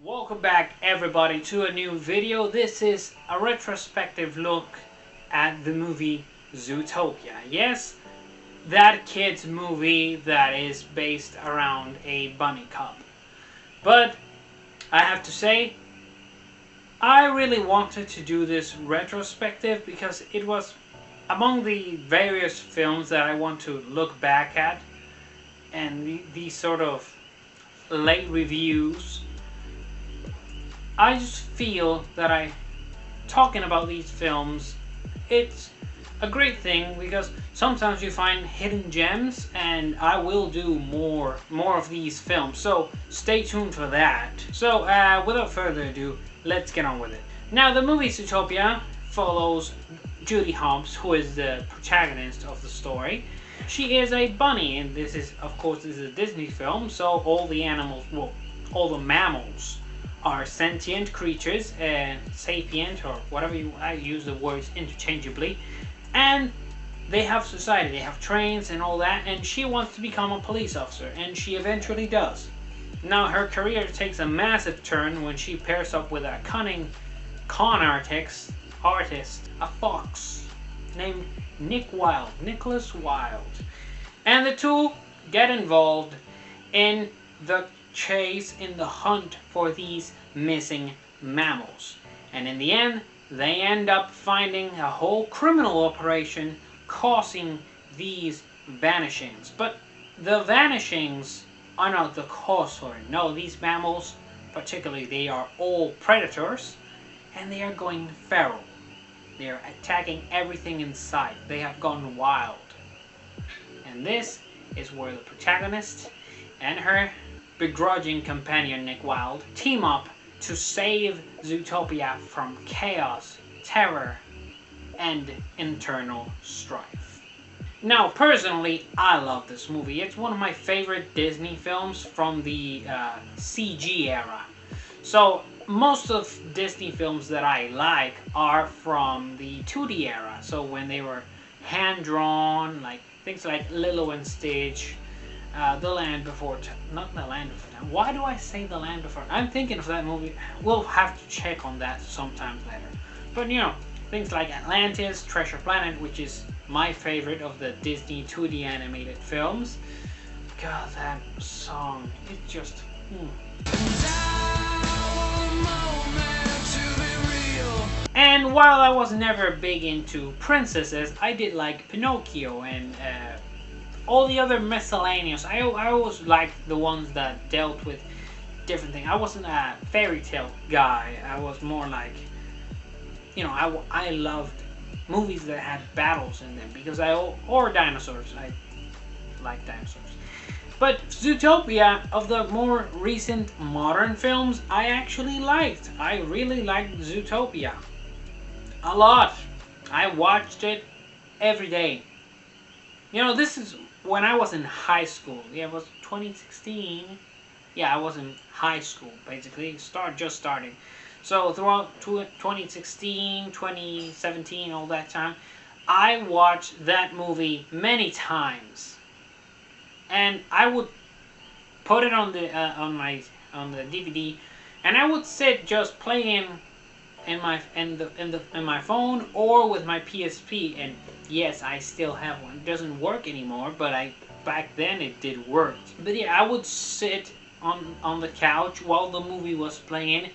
Welcome back everybody to a new video. This is a retrospective look at the movie Zootopia. Yes, that kid's movie that is based around a bunny cub. But I have to say, I really wanted to do this retrospective because it was among the various films that I want to look back at and these sort of late reviews. I just feel that talking about these films, it's a great thing because sometimes you find hidden gems, and I will do more of these films, so stay tuned for that. So without further ado, let's get on with it. Now, the movie Zootopia follows Judy Hopps, who is the protagonist of the story. She is a bunny, and this is a Disney film, so all the animals, well, all the mammals are sentient creatures, sapient, or whatever I use the words interchangeably, and they have society, they have trains and all that, and she wants to become a police officer, and she eventually does. Now her career takes a massive turn when she pairs up with a cunning con artist, a fox named Nicholas Wilde, and the two get involved in the chase, in the hunt for these missing mammals, and in the end they end up finding a whole criminal operation causing these vanishings. But the vanishings are not the cause for it. No, these mammals particularly, they are all predators, and they are going feral. They are attacking everything in sight. They have gone wild, and this is where the protagonist and her begrudging companion Nick Wilde team up to save Zootopia from chaos, terror, and internal strife. Now, personally, I love this movie. It's one of my favorite Disney films from the CG era. So most of Disney films that I like are from the 2D era. So when they were hand-drawn, like things like Lilo and Stitch, The Land Before Time. Not The Land Before Time. Why do I say The Land Before Time? I'm thinking of that movie. We'll have to check on that sometime later. But you know, things like Atlantis, Treasure Planet, which is my favorite of the Disney 2D animated films. God, that song, it's just... And while I was never big into princesses, I did like Pinocchio and all the other miscellaneous. I always liked the ones that dealt with different things. I wasn't a fairy tale guy. I was more like, you know, I loved movies that had battles in them because or dinosaurs. I like dinosaurs. But Zootopia, of the more recent modern films, I actually liked. I really liked Zootopia a lot. I watched it every day. You know, this is when I was in high school. Yeah, it was 2016. Yeah, I was in high school, basically. Just starting. So throughout 2016, 2017, all that time, I watched that movie many times. And I would put it on the DVD, and I would sit just playing in my phone or with my PSP. And yes, I still have one. It doesn't work anymore, but back then it did work. But yeah, I would sit on the couch while the movie was playing,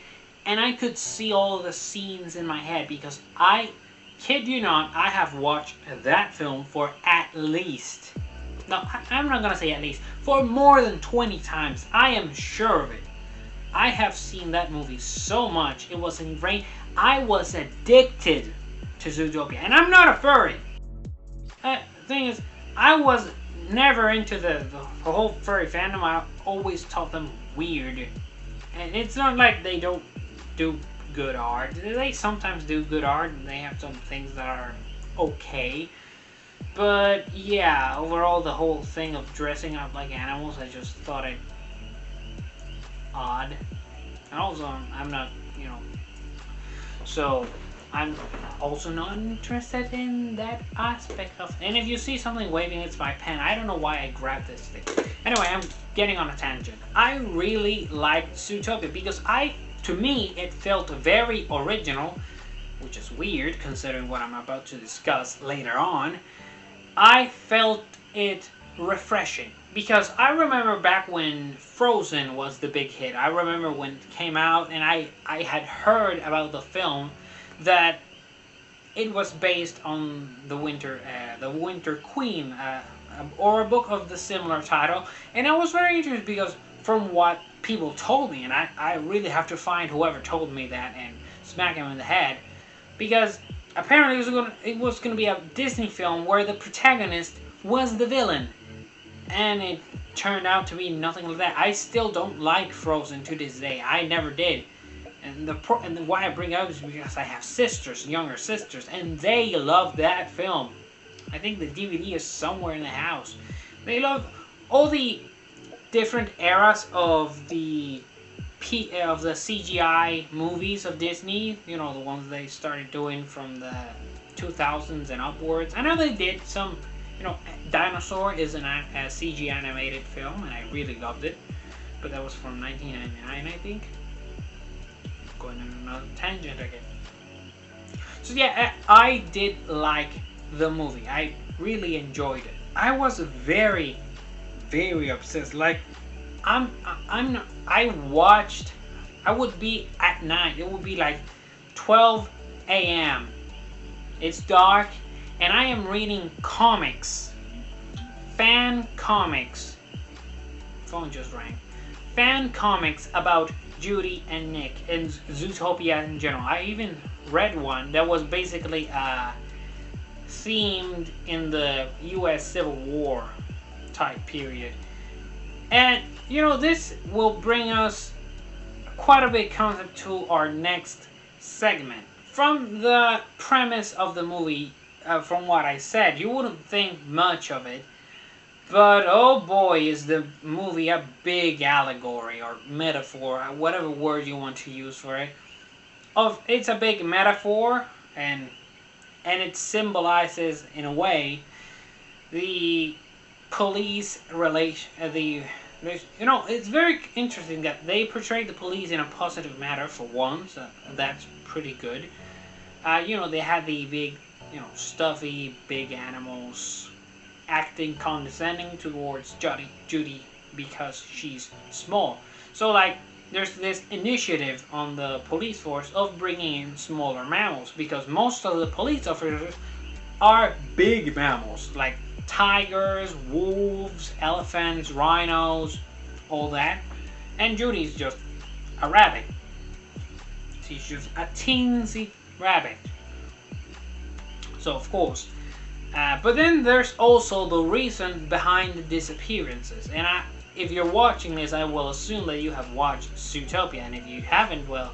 and I could see all the scenes in my head because I kid you not, I have watched that film for at least, no, I'm not gonna say at least, for more than 20 times. I am sure of it. I have seen that movie so much, it was ingrained. I was addicted to Zootopia, and I'm not a furry. Thing is, I was never into the whole furry fandom. I always thought them weird, and it's not like they don't do good art. They sometimes do good art, and they have some things that are okay. But yeah, overall, the whole thing of dressing up like animals, I just thought it odd. And also, I'm not, you know. So I'm also not interested in that aspect of. And if you see something waving, it's my pen. I don't know why I grabbed this thing. Anyway, I'm getting on a tangent. I really liked Zootopia because to me, it felt very original, which is weird considering what I'm about to discuss later on. I felt it refreshing because I remember back when Frozen was the big hit. I remember when it came out, and I had heard about the film that it was based on the Winter Queen, or a book of the similar title, and I was very interested because from what people told me, and I really have to find whoever told me that and smack him in the head, because apparently it was gonna be a Disney film where the protagonist was the villain, and it turned out to be nothing like that. I still don't like Frozen to this day. I never did. And why I bring it up is because I have sisters, younger sisters, and they love that film. I think the DVD is somewhere in the house. They love all the different eras of the CGI movies of Disney. You know, the ones they started doing from the 2000s and upwards. I know they did some. You know, Dinosaur is a CG animated film, and I really loved it. But that was from 1999, I think. Going on another tangent again. So yeah, I did like the movie. I really enjoyed it. I was very, very obsessed. Like, I would be at night. It would be like 12 a.m. It's dark, and I am reading comics. Fan comics. Phone just rang. Fan comics about Judy and Nick and Zootopia in general. I even read one that was basically themed in the U.S. Civil War type period. And, you know, this will bring us quite a big concept to our next segment. From the premise of the movie, from what I said, you wouldn't think much of it. But oh boy, is the movie a big allegory or metaphor, whatever word you want to use for it. It's a big metaphor, and it symbolizes, in a way, the police relation. You know, it's very interesting that they portray the police in a positive manner for once. That's pretty good. You know, they had the big, you know, stuffy big animals acting condescending towards Judy because she's small. So like, there's this initiative on the police force of bringing in smaller mammals because most of the police officers are big mammals like tigers, wolves, elephants, rhinos, all that. And Judy's just a rabbit. She's just a teensy rabbit. So of course. But then there's also the reason behind the disappearances. And if you're watching this, I will assume that you have watched Zootopia. And if you haven't, well,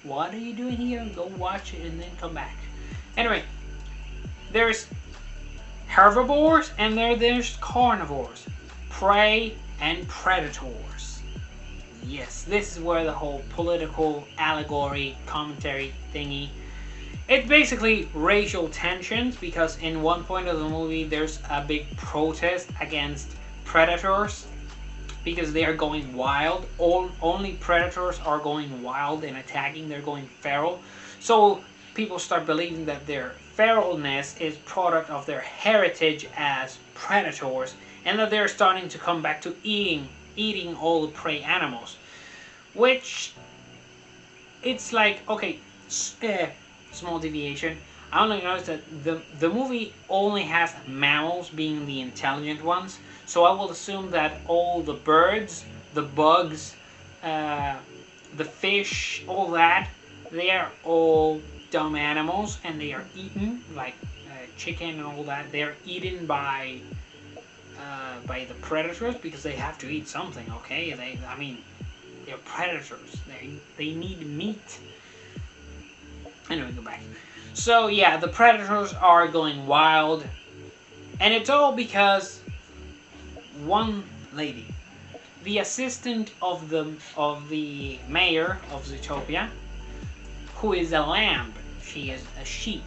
what are you doing here? Go watch it and then come back. Anyway, there's herbivores and there's carnivores. Prey and predators. Yes, this is where the whole political allegory, commentary thingy. It's basically racial tensions because in one point of the movie there's a big protest against predators because they are going wild. Only predators are going wild and attacking. They're going feral. So people start believing that their feralness is product of their heritage as predators and that they're starting to come back to eating all the prey animals. Which, it's like, okay, small deviation. I only noticed that the movie only has mammals being the intelligent ones, so I will assume that all the birds, the bugs, the fish, all that, they are all dumb animals, and they are eaten, like chicken and all that. They are eaten by the predators because they have to eat something. Okay, I mean, they're predators. They need meat. Anyway, go back. So yeah, the predators are going wild, and it's all because one lady, the assistant of the mayor of Zootopia, who is a lamb. She is a sheep.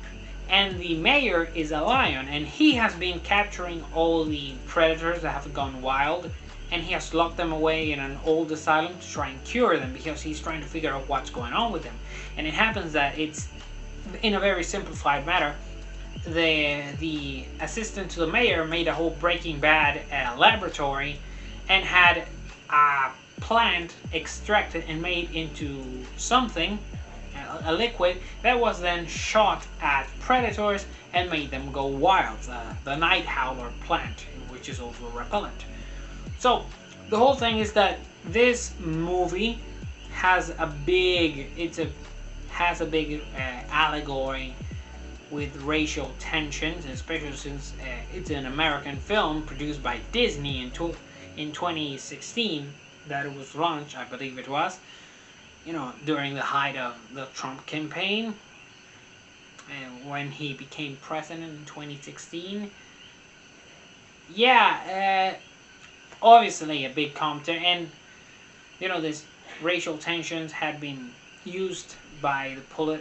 And the mayor is a lion, and he has been capturing all the predators that have gone wild, and he has locked them away in an old asylum to try and cure them, because he's trying to figure out what's going on with them. And it happens that it's, in a very simplified matter, the assistant to the mayor made a whole Breaking Bad laboratory and had a plant extracted and made into something, a liquid, that was then shot at predators and made them go wild. The night howler plant, which is also repellent. So the whole thing is that this movie has a big, allegory with racial tensions, especially since it's an American film produced by Disney in 2016 that it was launched, I believe it was, during the height of the Trump campaign, when he became president in 2016. Yeah, obviously a big commentary, and this racial tensions had been used by the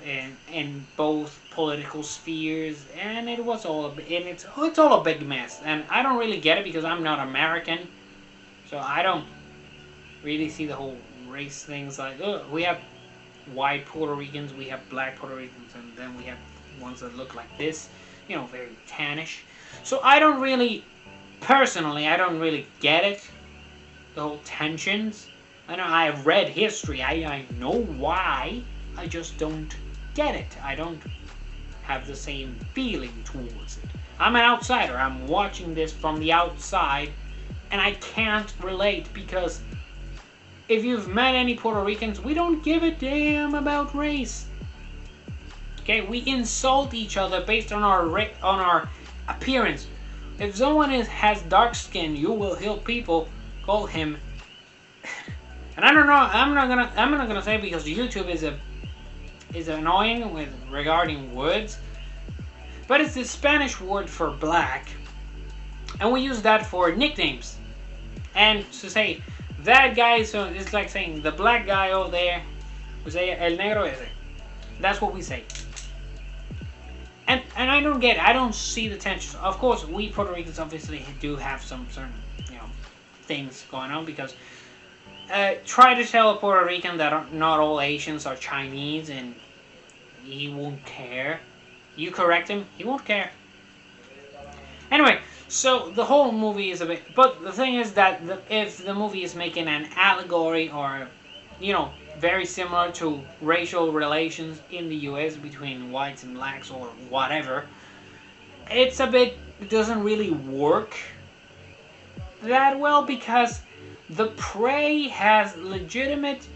in both political spheres, and it's all a big mess. And I don't really get it because I'm not American, so I don't really see the whole race things. Like, we have white Puerto Ricans, we have black Puerto Ricans, and then we have ones that look like this, very tannish. So I don't really get it, the whole tensions. I know I have read history, I know why, I just don't get it. I don't have the same feeling towards it. I'm an outsider, I'm watching this from the outside, and I can't relate, because if you've met any Puerto Ricans, we don't give a damn about race. Okay, we insult each other based on our appearance. If someone has dark skin, you will hear people call him. And I don't know. I'm not gonna say, because YouTube is annoying regarding words, but it's the Spanish word for black, and we use that for nicknames. And to say that guy, so it's like saying the black guy over there, we say el negro ese. That's what we say. And I don't get it. I don't see the tension. Of course, we Puerto Ricans obviously do have some certain, things going on, because try to tell a Puerto Rican that not all Asians are Chinese and he won't care. You correct him, he won't care. Anyway, so the whole movie is a bit... But the thing is that if the movie is making an allegory or, very similar to racial relations in the US between whites and blacks or whatever, it doesn't really work that well, because the prey has a legitimate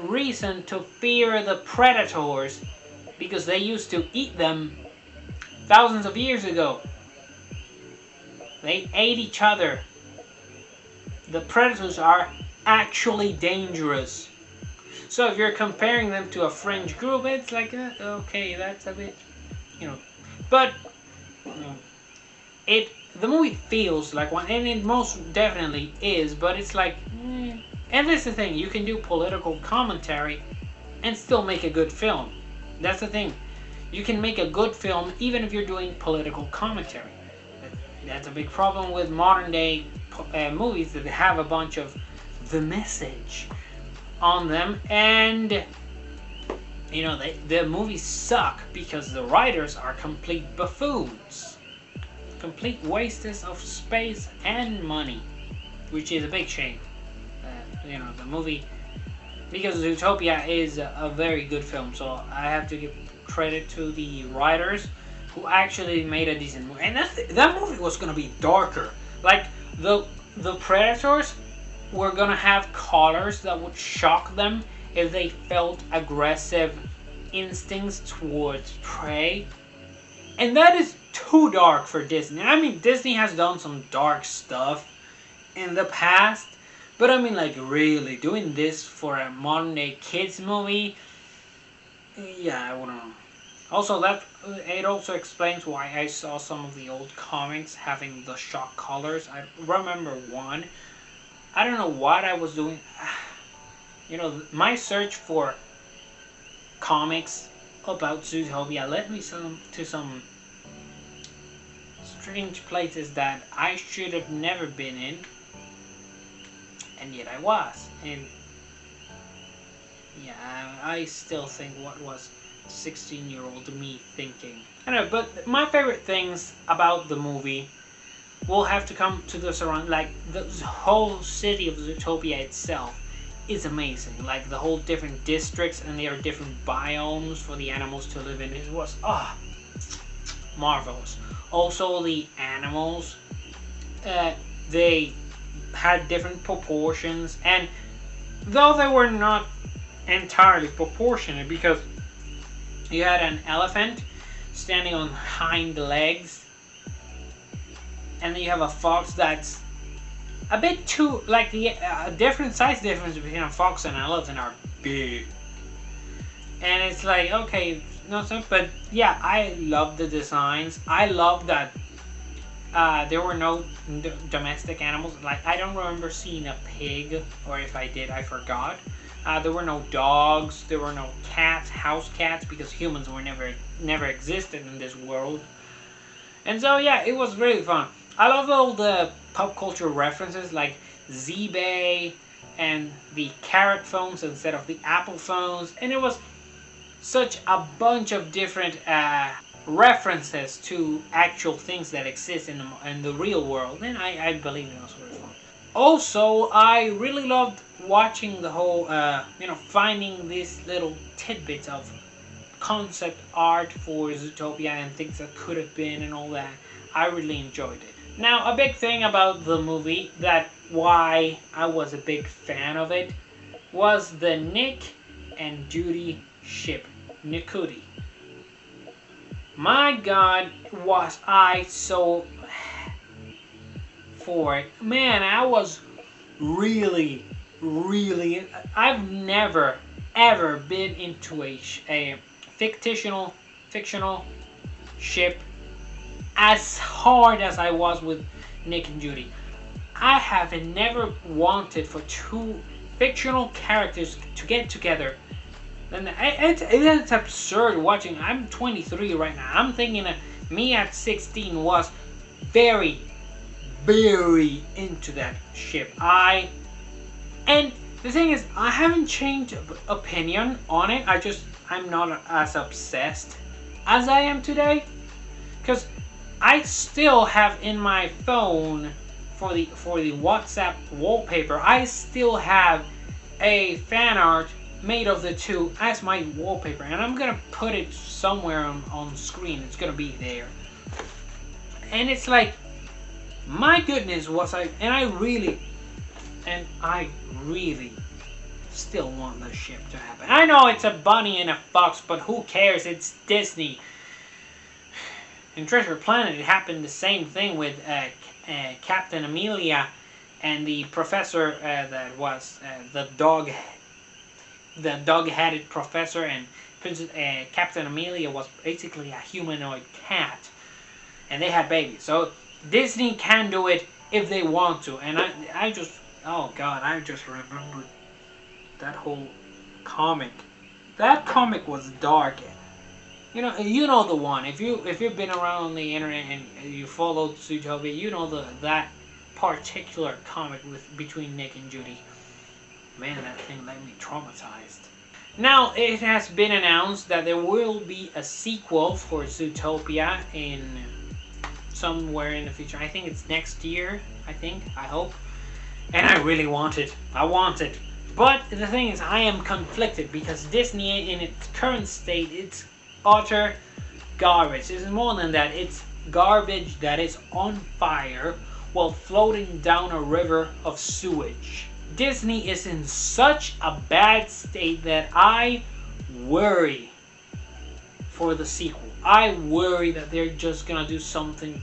reason to fear the predators, because they used to eat them thousands of years ago. They ate each other. The predators are actually dangerous. So if you're comparing them to a fringe group, it's like, okay, that's a bit, but the movie feels like one, and it most definitely is, but it's like, and that's the thing, you can do political commentary and still make a good film. That's the thing. You can make a good film even if you're doing political commentary. That's a big problem with modern day movies, that they have a bunch of the message on them, and the movies suck because the writers are complete buffoons, complete wasters of space and money, which is a big shame. The movie, because Zootopia is a very good film, so I have to give credit to the writers who actually made a decent movie. And that movie was gonna be darker. Like the predators were gonna have collars that would shock them if they felt aggressive instincts towards prey. And that is too dark for Disney. I mean, Disney has done some dark stuff in the past, but I mean, like, really doing this for a modern day kids movie, yeah, I wouldn't know. Also, it also explains why I saw some of the old comics having the shock collars. I remember one. I don't know what I was doing. My search for comics about Zootopia led me to some strange places that I should have never been in, and yet I was. And yeah, I still think what was 16-year-old me thinking. I don't know, but my favorite things about the movie will have to come to the surround, like the whole city of Zootopia itself is amazing. Like the whole different districts, and there are different biomes for the animals to live in. It was marvelous. Also the animals, they had different proportions, and though they were not entirely proportionate, because you had an elephant standing on hind legs, and then you have a fox that's a bit too, like the different size difference between a fox and an elephant are big, and it's like, okay, no, so, but yeah, I love the designs. I love that there were no domestic animals. Like, I don't remember seeing a pig, or if I did, I forgot. There were no dogs, there were no cats, house cats, because humans were never existed in this world. And so yeah, it was really fun. I love all the pop culture references, like Z-Bay and the carrot phones instead of the Apple phones, and it was such a bunch of different references to actual things that exist in the real world, and I believe it was really fun. Also, I really loved watching the whole, finding these little tidbits of concept art for Zootopia and things that could have been and all that. I really enjoyed it. Now, a big thing about the movie, that why I was a big fan of it, was the Nick and Judy ship, Nikuti. My God, was I so for it. Man, I was really, I've never, ever been into a fictional ship as hard as I was with Nick and Judy. I have never wanted for two fictional characters to get together. And it's absurd watching. I'm 23 right now. I'm thinking that me at 16 was very into that ship. And the thing is, I haven't changed opinion on it. I'm not as obsessed as I am today, because I still have in my phone for the WhatsApp wallpaper, I still have a fan art made of the two as my wallpaper, and I'm gonna put it somewhere on screen. It's gonna be there, and it's like, my goodness, I really still want the ship to happen. I know it's a bunny and a fox, but who cares? It's Disney. In Treasure Planet, it happened the same thing with Captain Amelia and the professor that was the dog-headed professor, and Captain Amelia was basically a humanoid cat, and they had babies. So Disney can do it if they want to, and I just, oh God, I just remembered that whole comic. That comic was dark. You know the one. If you've been around the internet and you followed Zootopia, you know that particular comic between Nick and Judy. Man, that thing left me traumatized. Now, it has been announced that there will be a sequel for Zootopia in somewhere in the future. I think it's next year, I hope. And I really want it. I want it. But the thing is, I am conflicted, because Disney, in its current state, it's utter garbage. It's more than that. It's garbage that is on fire while floating down a river of sewage. Disney is in such a bad state that I worry for the sequel. I worry that they're just gonna do something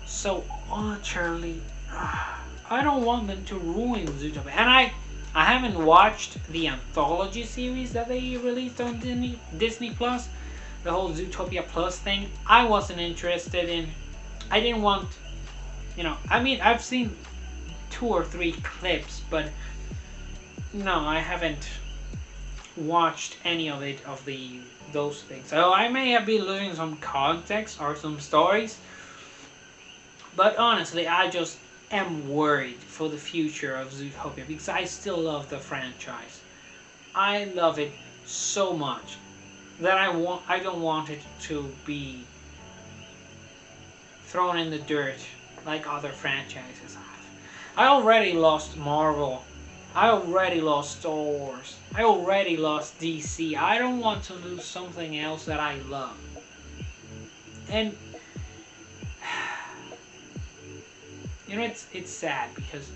so utterly... I don't want them to ruin Zootopia. And I haven't watched the anthology series that they released on Disney Plus. The whole Zootopia Plus thing. I wasn't interested in... I didn't want... I mean, I've seen 2 or 3 clips, but no, I haven't watched any of it, of those things. So I may have been losing some context or some stories, but honestly, I just am worried for the future of Zootopia because I still love the franchise. I love it so much that I don't want it to be thrown in the dirt like other franchises have. I already lost Marvel. I already lost Star Wars. I already lost DC. I don't want to lose something else that I love. And you know, it's sad because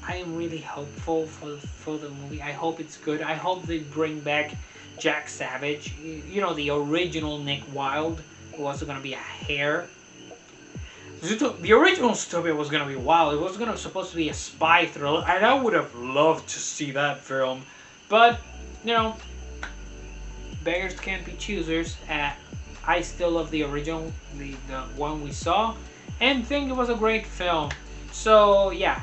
I am really hopeful for the movie. I hope it's good. I hope they bring back Jack Savage. You know, the original Nick Wilde, who was going to be a hare. The original Zootopia was going to be wild. It was supposed to be a spy thriller, and I would have loved to see that film. But, you know, beggars can't be choosers. I still love the original, the one we saw, and think it was a great film. So, yeah,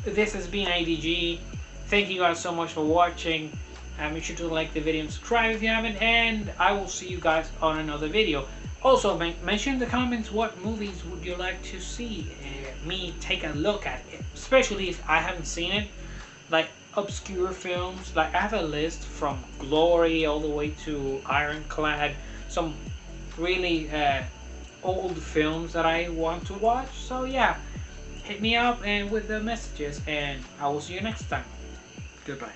this has been ADG. Thank you guys so much for watching. Make sure to like the video and subscribe if you haven't, and I will see you guys on another video. Also, mention in the comments what movies would you like to see me take a look at, especially if I haven't seen it, like obscure films. Like I have a list from Glory all the way to Ironclad, some really old films that I want to watch. So yeah, hit me up and with the messages, and I will see you next time. Goodbye.